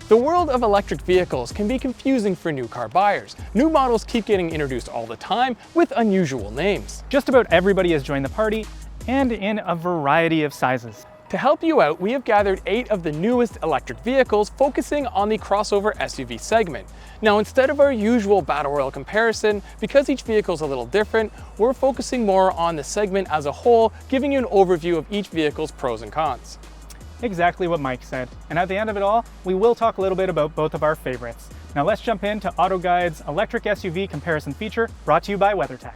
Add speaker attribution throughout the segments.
Speaker 1: The world of electric vehicles can be confusing for new car buyers. New models keep getting introduced all the time with unusual names.
Speaker 2: Just about everybody has joined the party, and in a variety of sizes.
Speaker 1: To help you out, we have gathered 8 of the newest electric vehicles focusing on the crossover SUV segment. Now, instead of our usual battle royal comparison, because each vehicle is a little different, we're focusing more on the segment as a whole, giving you an overview of each vehicle's pros and cons.
Speaker 2: Exactly what Mike said. And at the end of it all, we will talk a little bit about both of our favorites. Now let's jump into AutoGuide's electric SUV comparison feature, brought to you by WeatherTech.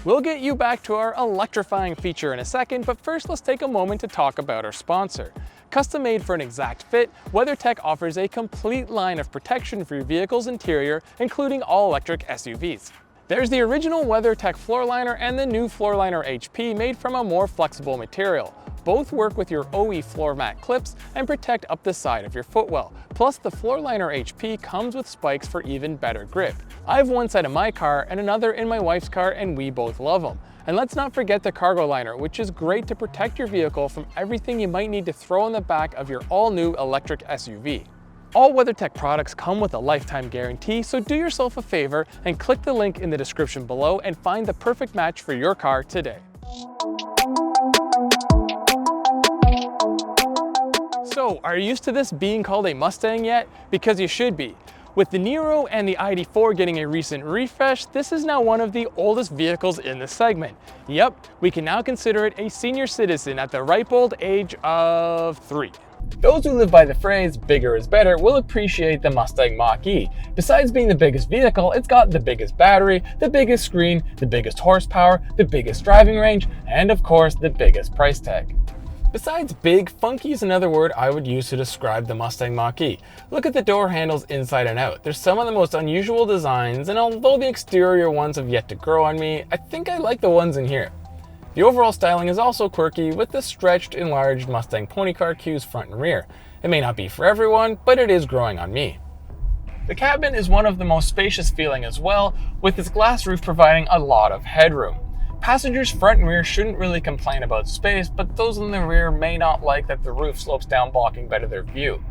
Speaker 1: We'll get you back to our electrifying feature in a second, but first let's take a moment to talk about our sponsor. Custom made for an exact fit, WeatherTech offers a complete line of protection for your vehicle's interior, including all electric SUVs. There's the original WeatherTech floor liner and the new floor liner HP made from a more flexible material. Both work with your OE floor mat clips and protect up the side of your footwell. Plus, the floor liner HP comes with spikes for even better grip. I have one side in my car and another in my wife's car, and we both love them. And let's not forget the cargo liner, which is great to protect your vehicle from everything you might need to throw in the back of your all-new electric SUV. All WeatherTech products come with a lifetime guarantee, so do yourself a favor and click the link in the description below and find the perfect match for your car today. So, are you used to this being called a Mustang yet? Because you should be. With the Niro and the ID4 getting a recent refresh, this is now one of the oldest vehicles in the segment. Yep, we can now consider it a senior citizen at the ripe old age of 3. Those who live by the phrase bigger is better will appreciate the Mustang Mach-E. Besides being the biggest vehicle, it's got the biggest battery, the biggest screen, the biggest horsepower, the biggest driving range, and of course the biggest price tag. Besides big, funky is another word I would use to describe the Mustang Mach-E. Look at the door handles inside and out. There's some of the most unusual designs, and although the exterior ones have yet to grow on me, I think I like the ones in here. The overall styling is also quirky, with the stretched, enlarged Mustang pony car cues front and rear. It may not be for everyone, but it is growing on me. The cabin is one of the most spacious feeling as well, with its glass roof providing a lot of headroom. Passengers front and rear shouldn't really complain about space, but those in the rear may not like that the roof slopes down, blocking better their view.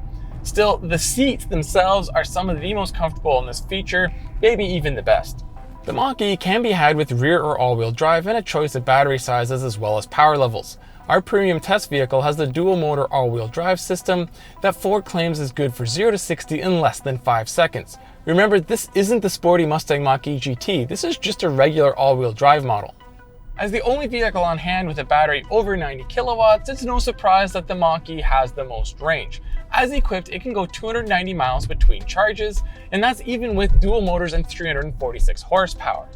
Speaker 1: Still, the seats themselves are some of the most comfortable in this feature, maybe even the best. The Mach-E can be had with rear or all-wheel drive and a choice of battery sizes as well as power levels. Our premium test vehicle has the dual motor all-wheel drive system that Ford claims is good for 0 to 60 in less than 5 seconds. Remember, this isn't the sporty Mustang Mach-E GT, this is just a regular all-wheel drive model. As the only vehicle on hand with a battery over 90 kilowatts, it's no surprise that the Mach-E has the most range. As equipped, it can go 290 miles between charges, and that's even with dual motors and 346 horsepower.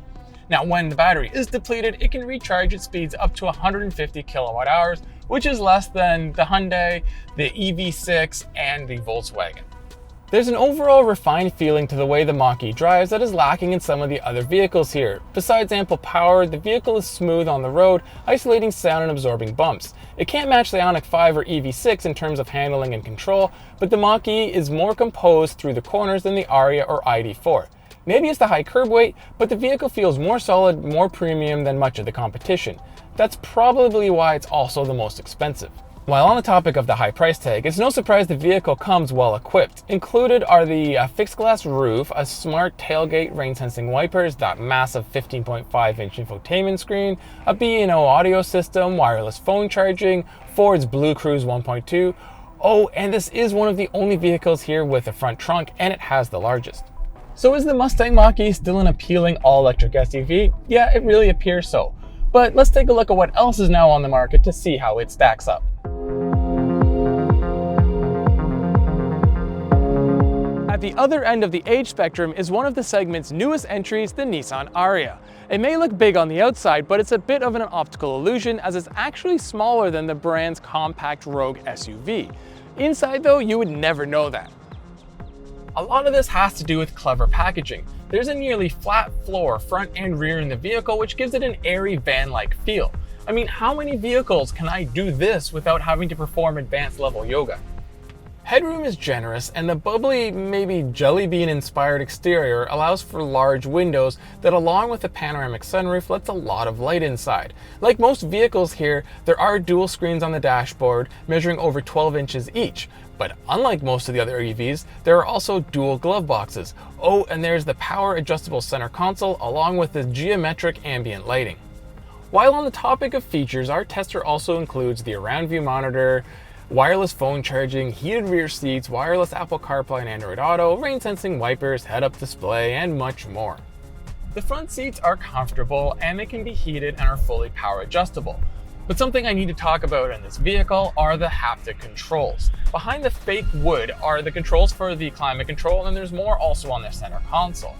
Speaker 1: Now, when the battery is depleted, it can recharge at speeds up to 150 kilowatt hours, which is less than the Hyundai, the EV6, and the Volkswagen. There's an overall refined feeling to the way the Mach-E drives that is lacking in some of the other vehicles here. Besides ample power, the vehicle is smooth on the road, isolating sound and absorbing bumps. It can't match the Ioniq 5 or EV6 in terms of handling and control, but the Mach-E is more composed through the corners than the Aria or ID4. Maybe it's the high curb weight, but the vehicle feels more solid, more premium than much of the competition. That's probably why it's also the most expensive. While on the topic of the high price tag, it's no surprise the vehicle comes well equipped. Included are the fixed glass roof, a smart tailgate rain sensing wipers, that massive 15.5-inch infotainment screen, a B&O audio system, wireless phone charging, Ford's Blue Cruise 1.2. Oh, and this is one of the only vehicles here with a front trunk, and it has the largest. So is the Mustang Mach-E still an appealing all-electric SUV? Yeah, it really appears so. But let's take a look at what else is now on the market to see how it stacks up. At the other end of the age spectrum is one of the segment's newest entries, the Nissan Aria. It may look big on the outside, but it's a bit of an optical illusion as it's actually smaller than the brand's compact Rogue SUV. Inside though, you would never know that. A lot of this has to do with clever packaging. There's a nearly flat floor, front and rear in the vehicle, which gives it an airy van-like feel. I mean, how many vehicles can I do this without having to perform advanced level yoga? Headroom is generous, and the bubbly, maybe jelly bean inspired exterior allows for large windows that, along with a panoramic sunroof, lets a lot of light inside. Like most vehicles here, there are dual screens on the dashboard measuring over 12 inches each. But unlike most of the other EVs, there are also dual glove boxes. Oh, and there's the power adjustable center console along with the geometric ambient lighting. While on the topic of features, our tester also includes the around view monitor, wireless phone charging, heated rear seats, wireless Apple CarPlay and Android Auto, rain sensing wipers, head-up display, and much more. The front seats are comfortable and they can be heated and are fully power adjustable. But something I need to talk about in this vehicle are the haptic controls. Behind the fake wood are the controls for the climate control, and there's more also on the center console.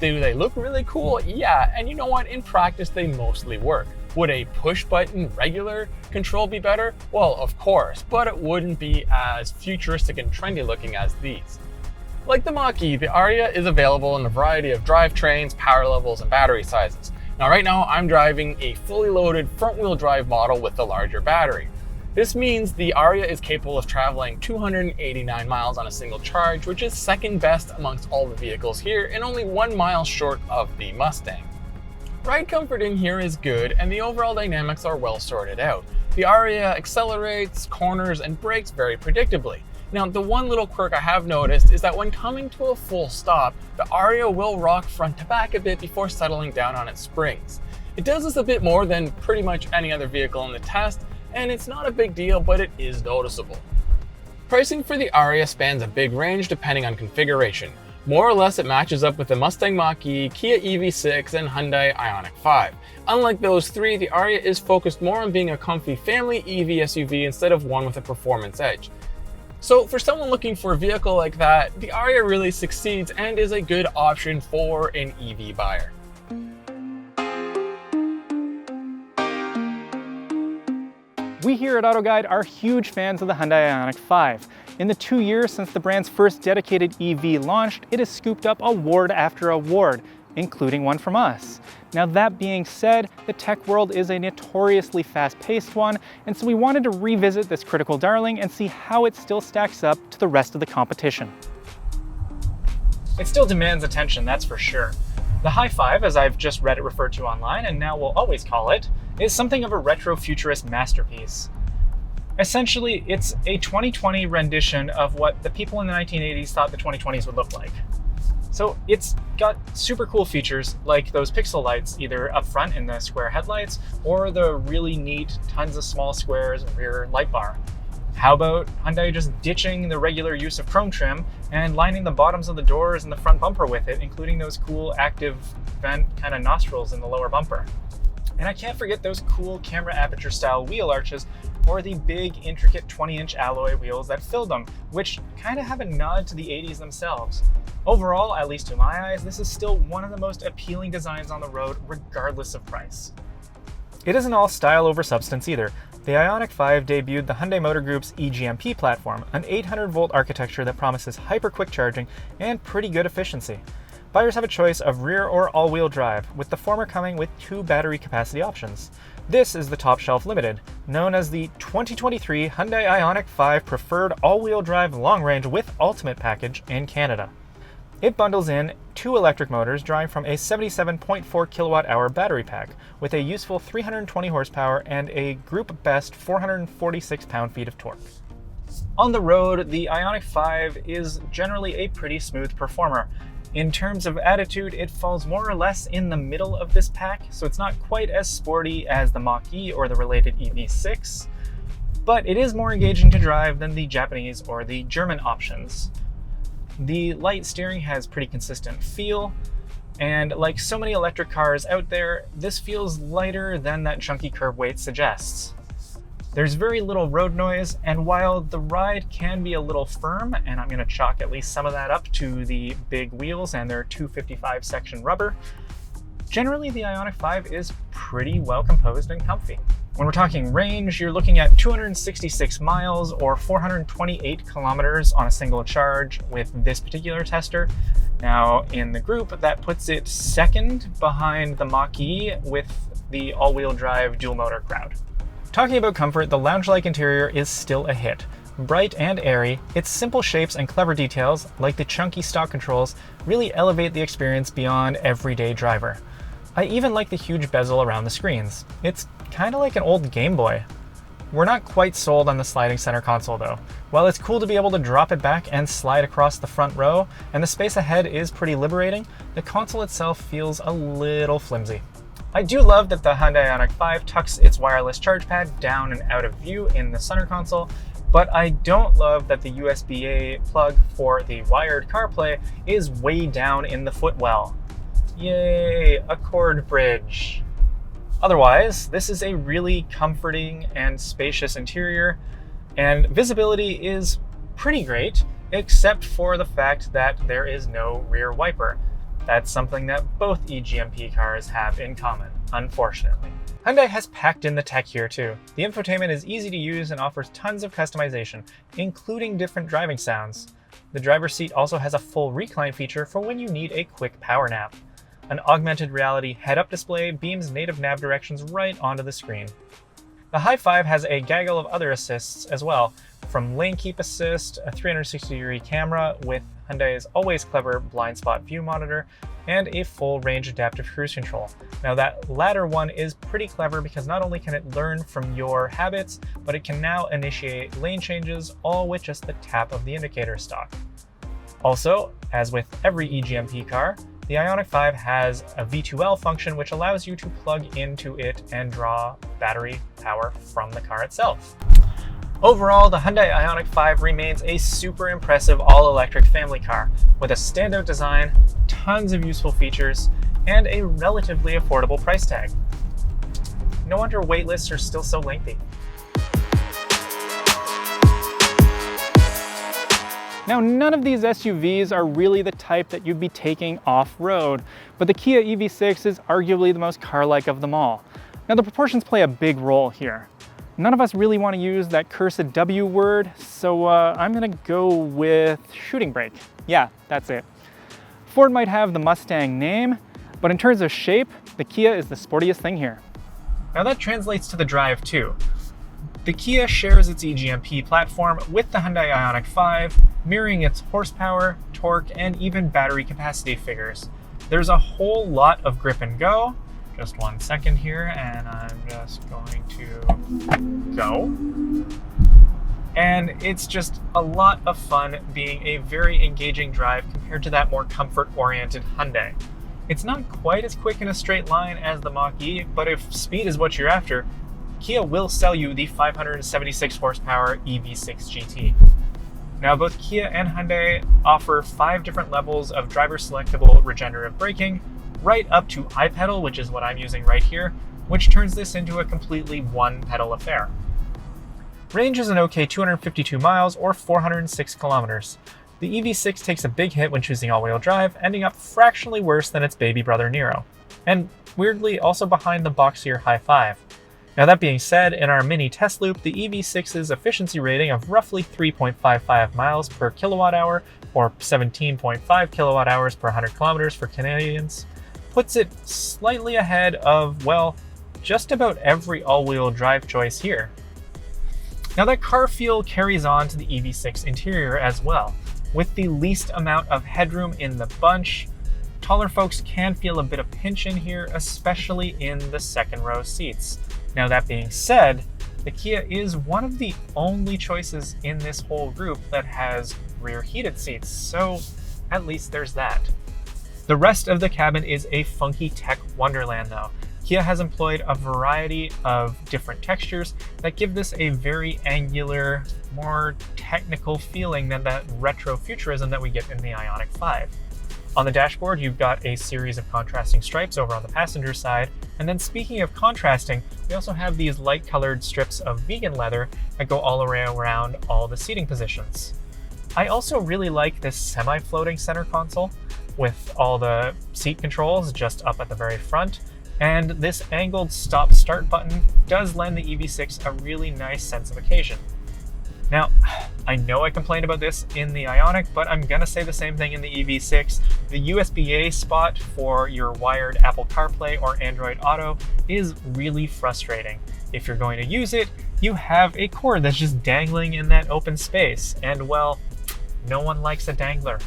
Speaker 1: Do they look really cool? Yeah, and you know what? In practice, they mostly work. Would a push-button regular control be better? Well, of course, but it wouldn't be as futuristic and trendy looking as these. Like the Mach-E, the Aria is available in a variety of drivetrains, power levels, and battery sizes. Now, right now, I'm driving a fully loaded front-wheel drive model with the larger battery. This means the Aria is capable of traveling 289 miles on a single charge, which is second best amongst all the vehicles here and only 1 mile short of the Mustang. Ride comfort in here is good, and the overall dynamics are well sorted out. The Aria accelerates, corners, and brakes very predictably. Now, the one little quirk I have noticed is that when coming to a full stop, the Aria will rock front to back a bit before settling down on its springs. It does this a bit more than pretty much any other vehicle in the test, and it's not a big deal, but it is noticeable. Pricing for the Aria spans a big range depending on configuration. More or less it matches up with the Mustang Mach-E, Kia EV6, and Hyundai Ioniq 5. Unlike those three, the Aria is focused more on being a comfy family EV SUV instead of one with a performance edge. So for someone looking for a vehicle like that, the Aria really succeeds and is a good option for an EV buyer.
Speaker 2: We here at AutoGuide are huge fans of the Hyundai Ioniq 5. In the 2 years since the brand's first dedicated EV launched, it has scooped up award after award, including one from us. Now that being said, the tech world is a notoriously fast-paced one, and so we wanted to revisit this critical darling and see how it still stacks up to the rest of the competition. It still demands attention, that's for sure. The Hi-5, as I've just read it referred to online, and now will always call it, is something of a retro-futurist masterpiece. Essentially, it's a 2020 rendition of what the people in the 1980s thought the 2020s would look like. So it's got super cool features like those pixel lights, either up front in the square headlights or the really neat tons of small squares rear light bar. How about Hyundai just ditching the regular use of chrome trim and lining the bottoms of the doors and the front bumper with it, including those cool active vent kind of nostrils in the lower bumper. And I can't forget those cool camera aperture style wheel arches or the big intricate 20-inch alloy wheels that filled them, which kind of have a nod to the 80s themselves. Overall, at least to my eyes, this is still one of the most appealing designs on the road, regardless of price. It isn't all style over substance either. The Ioniq 5 debuted the Hyundai Motor Group's eGMP platform, an 800-volt architecture that promises hyper-quick charging and pretty good efficiency. Buyers have a choice of rear or all-wheel drive, with the former coming with 2 battery capacity options. This is the Top Shelf Limited, known as the 2023 Hyundai Ioniq 5 Preferred All-Wheel Drive Long Range with Ultimate package in Canada. It bundles in 2 electric motors drawing from a 77.4 kilowatt-hour battery pack, with a useful 320 horsepower and a group best 446 pound-feet of torque. On the road, the Ioniq 5 is generally a pretty smooth performer. In terms of attitude, it falls more or less in the middle of this pack, so it's not quite as sporty as the Mach-E or the related EV6, but it is more engaging to drive than the Japanese or the German options. The light steering has pretty consistent feel, and like so many electric cars out there, this feels lighter than that chunky curb weight suggests. There's very little road noise, and while the ride can be a little firm, and I'm going to chalk at least some of that up to the big wheels and their 255 section rubber, generally the Ioniq 5 is pretty well composed and comfy. When we're talking range, you're looking at 266 miles or 428 kilometers on a single charge with this particular tester. Now in the group, that puts it second behind the Mach-E with the all-wheel drive dual motor crowd. Talking about comfort, the lounge-like interior is still a hit. Bright and airy, its simple shapes and clever details, like the chunky stock controls, really elevate the experience beyond everyday driver. I even like the huge bezel around the screens. It's kind of like an old Game Boy. We're not quite sold on the sliding center console though. While it's cool to be able to drop it back and slide across the front row, and the space ahead is pretty liberating, the console itself feels a little flimsy. I do love that the Hyundai Ioniq 5 tucks its wireless charge pad down and out of view in the center console, but I don't love that the USB-A plug for the wired CarPlay is way down in the footwell. Yay, a cord bridge. Otherwise, this is a really comforting and spacious interior, and visibility is pretty great, except for the fact that there is no rear wiper. That's something that both eGMP cars have in common, unfortunately. Hyundai has packed in the tech here too. The infotainment is easy to use and offers tons of customization, including different driving sounds. The driver's seat also has a full recline feature for when you need a quick power nap. An augmented reality head-up display beams native nav directions right onto the screen. The Hi5 has a gaggle of other assists as well, from lane keep assist, a 360-degree camera with Hyundai's always clever blind spot view monitor, and a full range adaptive cruise control. Now that latter one is pretty clever because not only can it learn from your habits, but it can now initiate lane changes all with just the tap of the indicator stalk. Also, as with every eGMP car, the Ioniq 5 has a V2L function which allows you to plug into it and draw battery power from the car itself. Overall, the Hyundai Ioniq 5 remains a super impressive all-electric family car with a standout design, tons of useful features, and a relatively affordable price tag. No wonder waitlists are still so lengthy.
Speaker 3: Now, none of these SUVs are really the type that you'd be taking off-road, but the Kia EV6 is arguably the most car-like of them all. Now, the proportions play a big role here. None of us really want to use that cursed W word, so I'm gonna go with shooting brake. Yeah, that's it. Ford might have the Mustang name, but in terms of shape, the Kia is the sportiest thing here.
Speaker 2: Now that translates to the drive too. The Kia shares its eGMP platform with the Hyundai Ioniq 5, mirroring its horsepower, torque, and even battery capacity figures. There's a whole lot of grip and go. Just 1 second here, and I'm just going to go. And it's just a lot of fun being a very engaging drive compared to that more comfort-oriented Hyundai. It's not quite as quick in a straight line as the Mach-E, but if speed is what you're after, Kia will sell you the 576 horsepower EV6 GT. Now, both Kia and Hyundai offer 5 different levels of driver-selectable regenerative braking, right up to iPedal, which is what I'm using right here, which turns this into a completely one-pedal affair. Range is an okay 252 miles or 406 kilometers. The EV6 takes a big hit when choosing all-wheel drive, ending up fractionally worse than its baby brother Niro, and weirdly also behind the boxier Hi5. Now that being said, in our mini test loop, the EV6's efficiency rating of roughly 3.55 miles per kilowatt hour, or 17.5 kilowatt hours per 100 kilometers for Canadians, puts it slightly ahead of, well, just about every all-wheel drive choice here. Now that car feel carries on to the EV6 interior as well. With the least amount of headroom in the bunch, taller folks can feel a bit of pinch in here, especially in the second row seats. Now that being said, the Kia is one of the only choices in this whole group that has rear heated seats, so at least there's that. The rest of the cabin is a funky tech wonderland though. Kia has employed a variety of different textures that give this a very angular, more technical feeling than that retro futurism that we get in the Ioniq 5. On the dashboard, you've got a series of contrasting stripes over on the passenger side, and then speaking of contrasting, we also have these light-colored strips of vegan leather that go all around all the seating positions. I also really like this semi-floating center console with all the seat controls just up at the very front, and this angled stop-start button does lend the EV6 a really nice sense of occasion. Now, I know I complained about this in the Ioniq, but I'm gonna say the same thing in the EV6. The USB-A spot for your wired Apple CarPlay or Android Auto is really frustrating. If you're going to use it, you have a cord that's just dangling in that open space, and well, no one likes a dangler.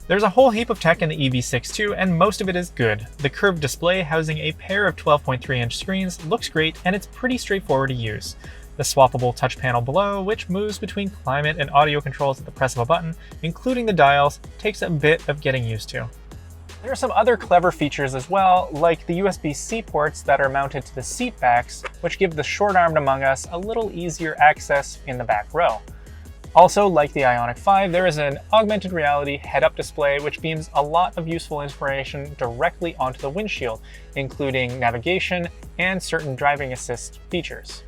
Speaker 2: There's a whole heap of tech in the EV6 too, and most of it is good. The curved display housing a pair of 12.3-inch screens looks great, and it's pretty straightforward to use. The swappable touch panel below, which moves between climate and audio controls at the press of a button, including the dials, takes a bit of getting used to. There are some other clever features as well, like the USB-C ports that are mounted to the seat backs, which give the short-armed among us a little easier access in the back row. Also, like the Ioniq 5, there is an augmented reality head-up display which beams a lot of useful information directly onto the windshield, including navigation and certain driving assist features.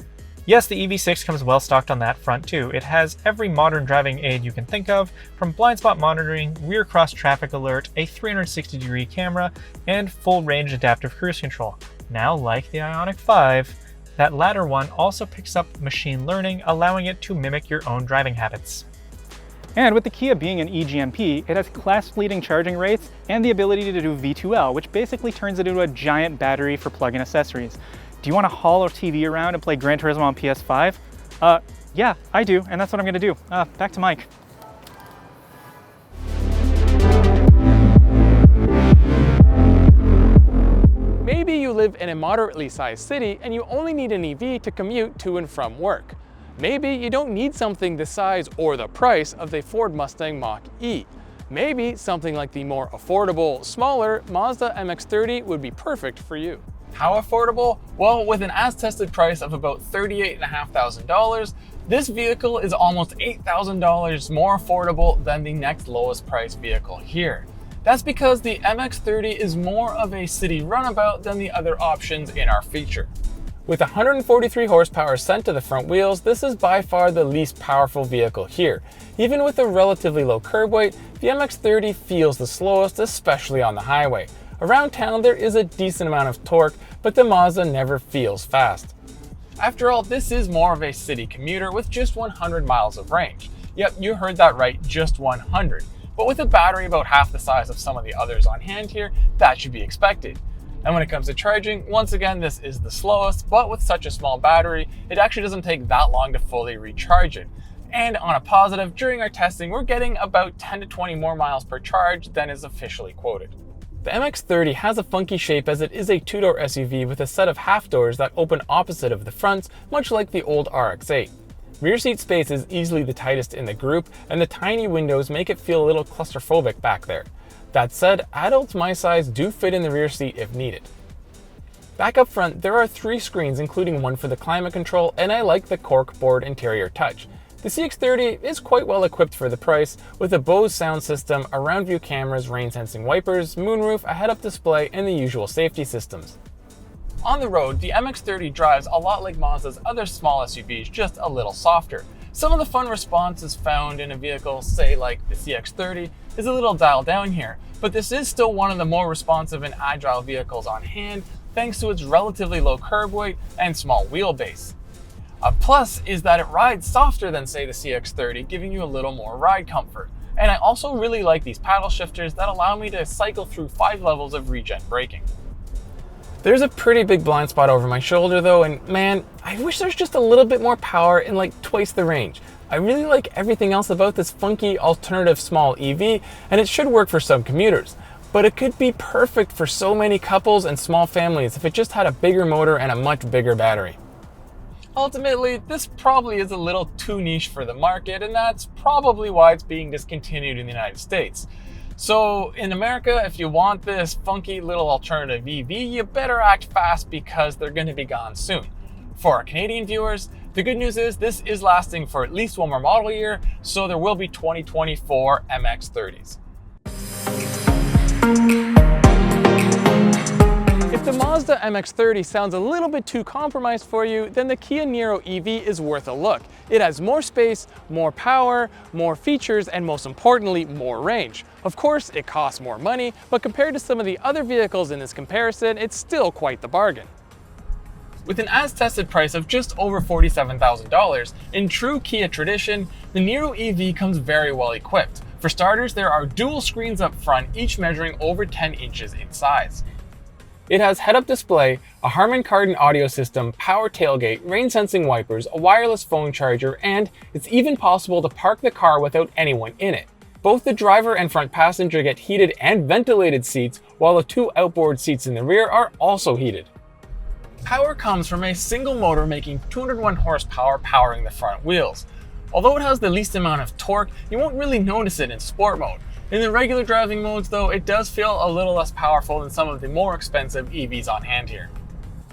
Speaker 2: Yes, the EV6 comes well stocked on that front too. It has every modern driving aid you can think of, from blind spot monitoring, rear cross traffic alert, a 360-degree camera, and full range adaptive cruise control. Now, like the Ioniq 5, that latter one also picks up machine learning, allowing it to mimic your own driving habits.
Speaker 3: And with the Kia being an eGMP, it has class-leading charging rates and the ability to do V2L, which basically turns it into a giant battery for plug-in accessories. Do you want to haul a TV around and play Gran Turismo on PS5? Yeah, I do, and that's what I'm going to do. Back to Mike.
Speaker 1: Maybe you live in a moderately sized city and you only need an EV to commute to and from work. Maybe you don't need something the size or the price of the Ford Mustang Mach-E. Maybe something like the more affordable, smaller Mazda MX30 would be perfect for you. How affordable? Well, with an as-tested price of about $38,500, this vehicle is almost $8,000 more affordable than the next lowest priced vehicle here. That's because the MX30 is more of a city runabout than the other options in our feature. With 143 horsepower sent to the front wheels, this is by far the least powerful vehicle here. Even with a relatively low curb weight, the MX30 feels the slowest, especially on the highway. Around town there is a decent amount of torque, but the Mazda never feels fast. After all, this is more of a city commuter with just 100 miles of range. Yep, you heard that right, just 100. But with a battery about half the size of some of the others on hand here, that should be expected. And when it comes to charging, once again, this is the slowest, but with such a small battery, it actually doesn't take that long to fully recharge it. And on a positive, during our testing, we're getting about 10 to 20 more miles per charge than is officially quoted. The MX30 has a funky shape as it is a two-door SUV with a set of half doors that open opposite of the fronts, much like the old RX-8. Rear seat space is easily the tightest in the group, and the tiny windows make it feel a little claustrophobic back there. That said, adults my size do fit in the rear seat if needed. Back up front, there are 3 screens, including one for the climate control, and I like the corkboard interior touch. The CX-30 is quite well equipped for the price, with a Bose sound system, around view cameras, rain sensing wipers, moonroof, a head-up display, and the usual safety systems. On the road, the MX-30 drives a lot like Mazda's other small SUVs, just a little softer. Some of the fun responses found in a vehicle, say like the CX-30, is a little dialed down here, but this is still one of the more responsive and agile vehicles on hand, thanks to its relatively low curb weight and small wheelbase. A plus is that it rides softer than, say, the CX-30, giving you a little more ride comfort. And I also really like these paddle shifters that allow me to cycle through 5 levels of regen braking. There's a pretty big blind spot over my shoulder though, and man, I wish there's just a little bit more power and like twice the range. I really like everything else about this funky alternative small EV, and it should work for some commuters. But it could be perfect for so many couples and small families if it just had a bigger motor and a much bigger battery. Ultimately, this probably is a little too niche for the market, and that's probably why it's being discontinued in the United States. So in America, if you want this funky little alternative EV, you better act fast because they're going to be gone soon. For our Canadian viewers, the good news is this is lasting for at least one more model year, so there will be 2024 MX30s. If the Mazda MX-30 sounds a little bit too compromised for you, then the Kia Niro EV is worth a look. It has more space, more power, more features, and most importantly, more range. Of course, it costs more money, but compared to some of the other vehicles in this comparison, it's still quite the bargain. With an as-tested price of just over $47,000, in true Kia tradition, the Niro EV comes very well equipped. For starters, there are dual screens up front, each measuring over 10 inches in size. It has head-up display, a Harman Kardon audio system, power tailgate, rain-sensing wipers, a wireless phone charger, and it's even possible to park the car without anyone in it. Both the driver and front passenger get heated and ventilated seats, while the two outboard seats in the rear are also heated. Power comes from a single motor making 201 horsepower powering the front wheels. Although it has the least amount of torque, you won't really notice it in sport mode. In the regular driving modes though, it does feel a little less powerful than some of the more expensive EVs on hand here.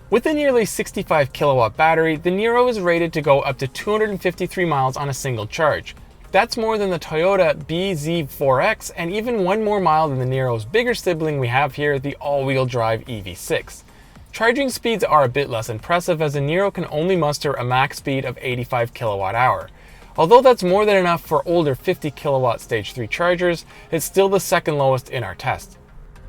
Speaker 1: With a nearly 65 kilowatt battery, the Niro is rated to go up to 253 miles on a single charge. That's more than the Toyota BZ4X and even one more mile than the Niro's bigger sibling we have here, the all-wheel drive EV6. Charging speeds are a bit less impressive as the Niro can only muster a max speed of 85 kilowatt hour. Although that's more than enough for older 50 kilowatt stage 3 chargers, it's still the second lowest in our test.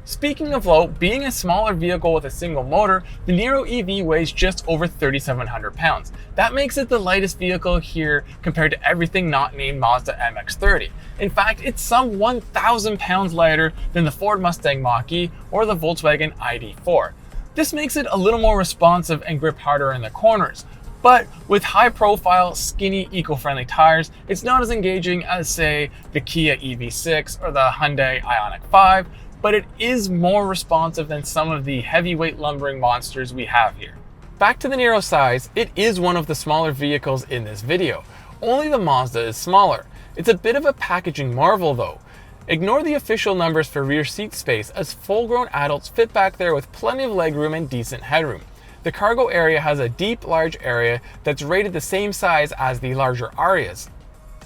Speaker 1: Speaking of low, being a smaller vehicle with a single motor, the Niro EV weighs just over 3,700 pounds. That makes it the lightest vehicle here compared to everything not named Mazda MX30. In fact, it's some 1,000 pounds lighter than the Ford Mustang Mach-E or the Volkswagen ID4. This makes it a little more responsive and grip harder in the corners. But with high-profile, skinny, eco-friendly tires, it's not as engaging as, say, the Kia EV6 or the Hyundai Ioniq 5, but it is more responsive than some of the heavyweight lumbering monsters we have here. Back to the Niro size, it is one of the smaller vehicles in this video. Only the Mazda is smaller. It's a bit of a packaging marvel though. Ignore the official numbers for rear seat space as full-grown adults fit back there with plenty of legroom and decent headroom. The cargo area has a deep, large area that's rated the same size as the larger Arias.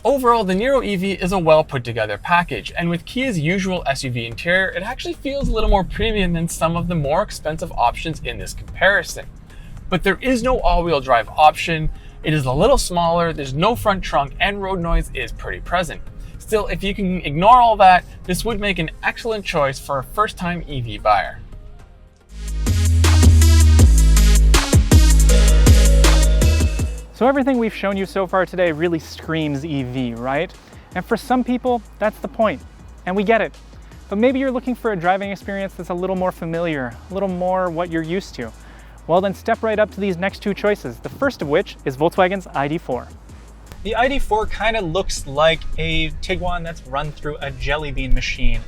Speaker 1: Overall, the Niro EV is a well put together package, and with Kia's usual SUV interior, it actually feels a little more premium than some of the more expensive options in this comparison. But there is no all-wheel drive option, it is a little smaller, there's no front trunk, and road noise is pretty present. Still, if you can ignore all that, this would make an excellent choice for a first-time EV buyer.
Speaker 2: So everything we've shown you so far today really screams EV, right? And for some people, that's the point, and we get it. But maybe you're looking for a driving experience that's a little more familiar, a little more what you're used to. Well, then step right up to these next two choices, the first of which is Volkswagen's ID4.
Speaker 3: The ID4 kind of looks like a Tiguan that's run through a jelly bean machine.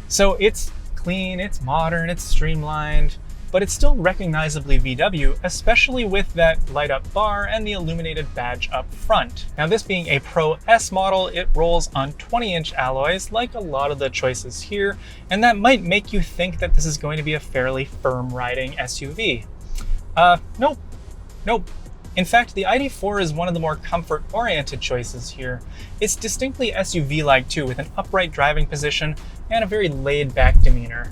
Speaker 3: So it's clean, it's modern, it's streamlined, but it's still recognizably VW, especially with that light-up bar and the illuminated badge up front. Now, this being a Pro S model, it rolls on 20-inch alloys like a lot of the choices here, and that might make you think that this is going to be a fairly firm-riding SUV. Nope. In fact, the ID4 is one of the more comfort-oriented choices here. It's distinctly SUV-like too, with an upright driving position and a very laid-back demeanor.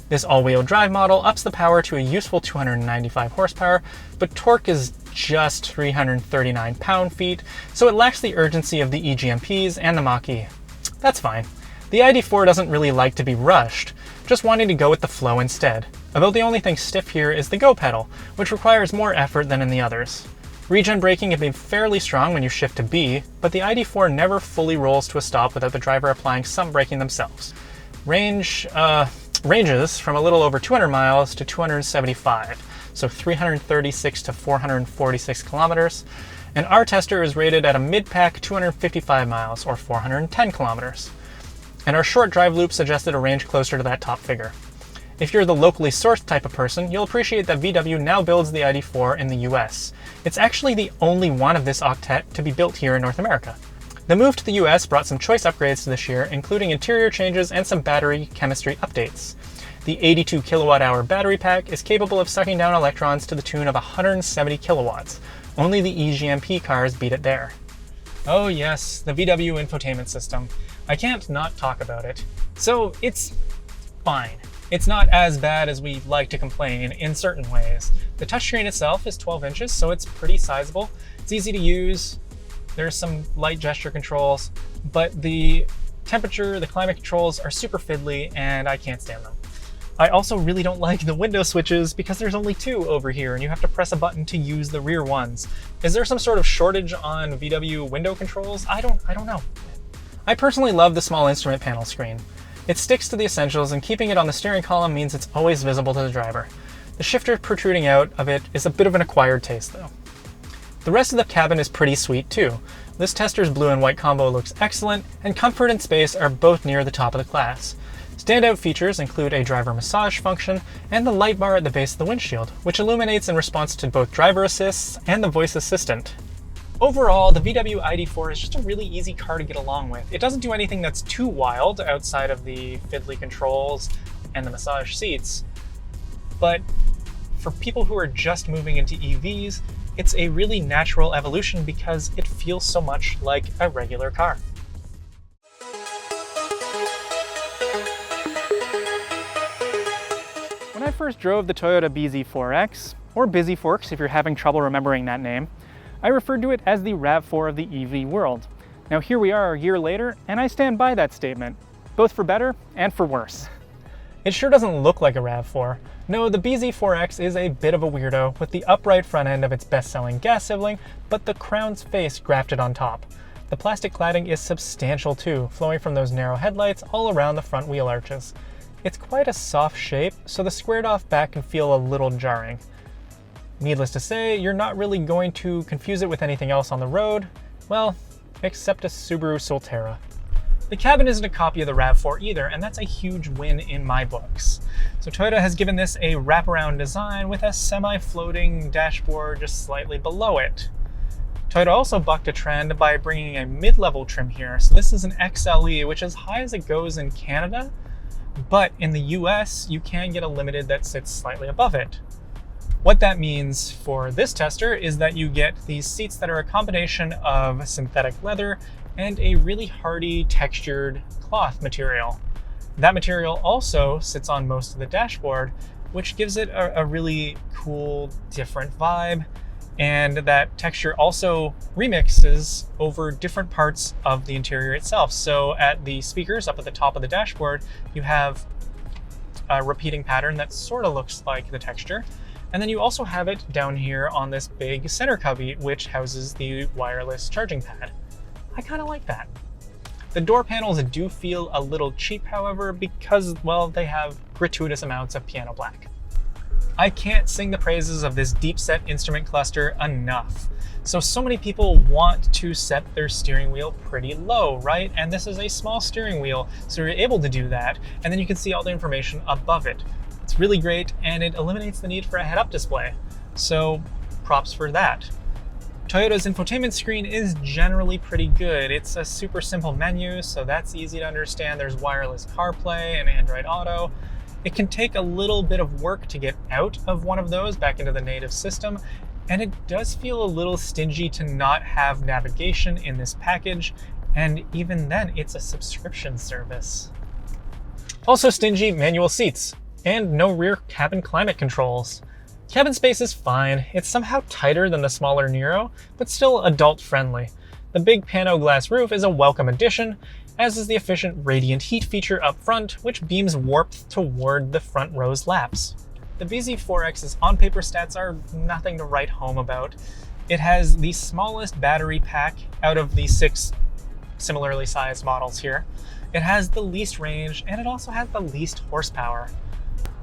Speaker 3: This all-wheel drive model ups the power to a useful 295 horsepower, but torque is just 339 pound-feet, so it lacks the urgency of the EGMPs and the Mach-E. That's fine. The ID4 doesn't really like to be rushed, just wanting to go with the flow instead. Although the only thing stiff here is the go pedal, which requires more effort than in the others. Regen braking can be fairly strong when you shift to B, but the ID4 never fully rolls to a stop without the driver applying some braking themselves. Ranges from a little over 200 miles to 275, so 336 to 446 kilometers, and our tester is rated at a mid-pack 255 miles or 410 kilometers. And our short drive loop suggested a range closer to that top figure. If you're the locally sourced type of person, you'll appreciate that VW now builds the ID4 in the US. It's actually the only one of this octet to be built here in North America. The move to the US brought some choice upgrades to this year, including interior changes and some battery chemistry updates. The 82 kilowatt hour battery pack is capable of sucking down electrons to the tune of 170 kilowatts. Only the EGMP cars beat it there. Oh yes, the VW infotainment system. I can't not talk about it. So it's fine. It's not as bad as we like to complain in certain ways. The touchscreen itself is 12 inches, so it's pretty sizable. It's easy to use. There's some light gesture controls, but the temperature, the climate controls are super fiddly and I can't stand them. I also really don't like the window switches because there's only two over here and you have to press a button to use the rear ones. Is there some sort of shortage on VW window controls? I don't know. I personally love the small instrument panel screen.
Speaker 2: It sticks to the essentials, and keeping it on the steering column means it's always visible to the driver. The shifter protruding out of it is a bit of an acquired taste though. The rest of the cabin is pretty sweet too. This tester's blue and white combo looks excellent, and comfort and space are both near the top of the class. Standout features include a driver massage function and the light bar at the base of the windshield, which illuminates in response to both driver assists and the voice assistant. Overall, the VW ID4 is just a really easy car to get along with. It doesn't do anything that's too wild outside of the fiddly controls and the massage seats, but for people who are just moving into EVs, it's a really natural evolution because it feels so much like a regular car.
Speaker 3: When I first drove the Toyota BZ4X, or BusyForks if you're having trouble remembering that name, I referred to it as the RAV4 of the EV world. Now here we are a year later, and I stand by that statement, both for better and for worse.
Speaker 2: It sure doesn't look like a RAV4. No, the BZ4X is a bit of a weirdo, with the upright front end of its best-selling gas sibling, but the crown's face grafted on top. The plastic cladding is substantial too, flowing from those narrow headlights all around the front wheel arches. It's quite a soft shape, so the squared-off back can feel a little jarring. Needless to say, you're not really going to confuse it with anything else on the road, well, except a Subaru Solterra. The cabin isn't a copy of the RAV4 either, and that's a huge win in my books. So Toyota has given this a wraparound design with a semi-floating dashboard just slightly below it. Toyota also bucked a trend by bringing a mid-level trim here. So this is an XLE, which is as high as it goes in Canada, but in the US, you can get a Limited that sits slightly above it. What that means for this tester is that you get these seats that are a combination of synthetic leather and a really hardy textured cloth material. That material also sits on most of the dashboard, which gives it a really cool, different vibe. And that texture also remixes over different parts of the interior itself. So at the speakers up at the top of the dashboard, you have a repeating pattern that sort of looks like the texture. And then you also have it down here on this big center cubby, which houses the wireless charging pad. I kind of like that. The door panels do feel a little cheap, however, because, well, they have gratuitous amounts of piano black. I can't sing the praises of this deep set instrument cluster enough. So many people want to set their steering wheel pretty low, right? And this is a small steering wheel, so you're able to do that, and then you can see all the information above it. It's really great, and it eliminates the need for a head-up display. So props for that. Toyota's infotainment screen is generally pretty good. It's a super simple menu, so that's easy to understand. There's wireless CarPlay and Android Auto. It can take a little bit of work to get out of one of those back into the native system, and it does feel a little stingy to not have navigation in this package, and even then, it's a subscription service. Also stingy, manual seats, and no rear cabin climate controls. Cabin space is fine. It's somehow tighter than the smaller Niro, but still adult-friendly. The big pano glass roof is a welcome addition, as is the efficient radiant heat feature up front, which beams warmth toward the front row's laps. The BZ4X's on-paper stats are nothing to write home about. It has the smallest battery pack out of the 6 similarly sized models here. It has the least range, and it also has the least horsepower.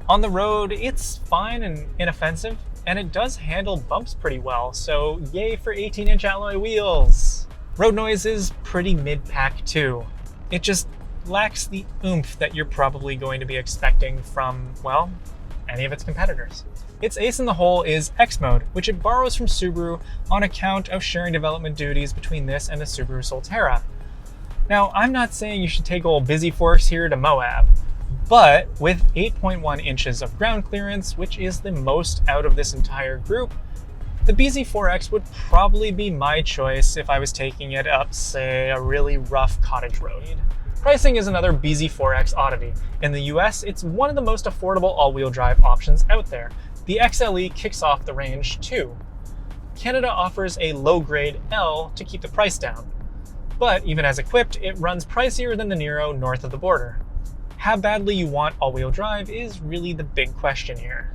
Speaker 2: On the road, it's fine and inoffensive, and it does handle bumps pretty well, so yay for 18-inch alloy wheels! Road noise is pretty mid-pack too. It just lacks the oomph that you're probably going to be expecting from, well, any of its competitors. Its ace in the hole is X mode, which it borrows from Subaru on account of sharing development duties between this and the Subaru Solterra. Now, I'm not saying you should take old BusyForks here to Moab, but with 8.1 inches of ground clearance, which is the most out of this entire group, the BZ4X would probably be my choice if I was taking it up, say, a really rough cottage road. Pricing is another BZ4X oddity. In the US, it's one of the most affordable all-wheel drive options out there. The XLE kicks off the range too. Canada offers a low-grade L to keep the price down. But even as equipped, it runs pricier than the Niro north of the border. How badly you want all-wheel drive is really the big question here.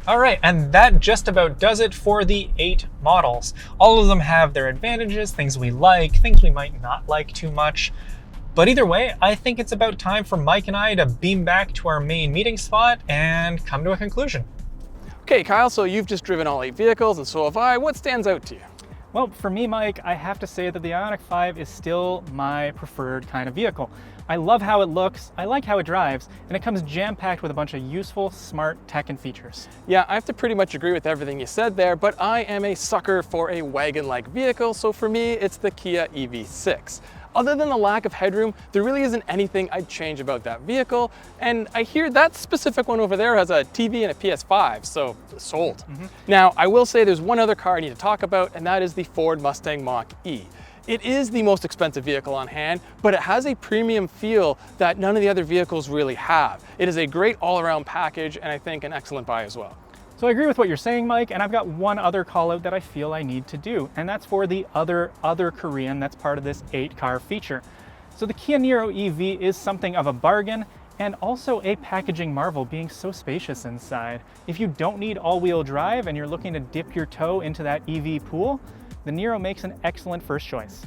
Speaker 2: Alright, and that just about does it for the 8 models. All of them have their advantages, things we like, things we might not like too much. But either way, I think it's about time for Mike and I to beam back to our main meeting spot and come to a conclusion.
Speaker 1: Okay, Kyle, so you've just driven all 8 vehicles, and so have I. What stands out to you?
Speaker 3: Well, for me, Mike, I have to say that the Ioniq 5 is still my preferred kind of vehicle. I love how it looks, I like how it drives, and it comes jam-packed with a bunch of useful, smart tech and features.
Speaker 1: Yeah, I have to pretty much agree with everything you said there, but I am a sucker for a wagon-like vehicle, so for me, it's the Kia EV6. Other than the lack of headroom, there really isn't anything I'd change about that vehicle, and I hear that specific one over there has a TV and a PS5, so sold. Now, I will say there's one other car I need to talk about, and that is the Ford Mustang Mach-E. It is the most expensive vehicle on hand, but it has a premium feel that none of the other vehicles really have. It is a great all-around package, and I think an excellent buy as well.
Speaker 3: So I agree with what you're saying, Mike, and I've got one other call out that I feel I need to do, and that's for the other Korean that's part of this 8-car feature. So the Kia Niro EV is something of a bargain, and also a packaging marvel, being so spacious inside. If you don't need all-wheel drive and you're looking to dip your toe into that EV pool, the Niro makes an excellent first choice.